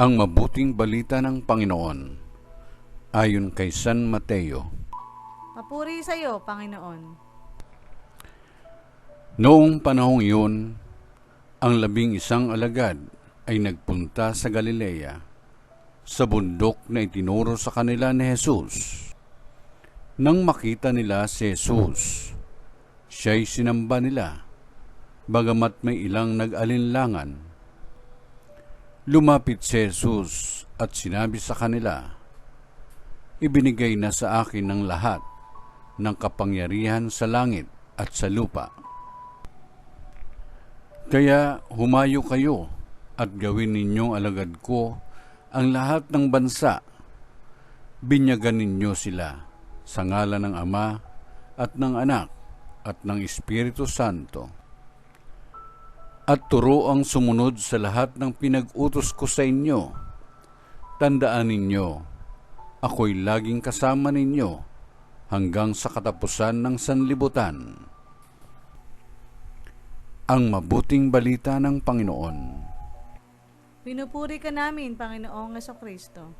Ang mabuting balita ng Panginoon ayon kay San Mateo. Papuri sa iyo, Panginoon. Noong panahong iyon, ang 11 alagad ay nagpunta sa Galilea, sa bundok na itinuro sa kanila ni Jesus. Nang makita nila si Jesus, siya'y sinamba nila, bagamat may ilang nag-alinlangan. Lumapit si Jesus at sinabi sa kanila, "Ibinigay na sa akin ng lahat ng kapangyarihan sa langit at sa lupa. Kaya humayo kayo at gawin ninyong alagad ko ang lahat ng bansa. Binyagan ninyo sila sa ngalan ng Ama at ng Anak at ng Espiritu Santo. At turoang sumunod sa lahat ng pinag-utos ko sa inyo. Tandaan ninyo, ako'y laging kasama ninyo hanggang sa katapusan ng sanlibutan." Ang mabuting balita ng Panginoon. Pinupuri ka namin, Panginoong Jesucristo.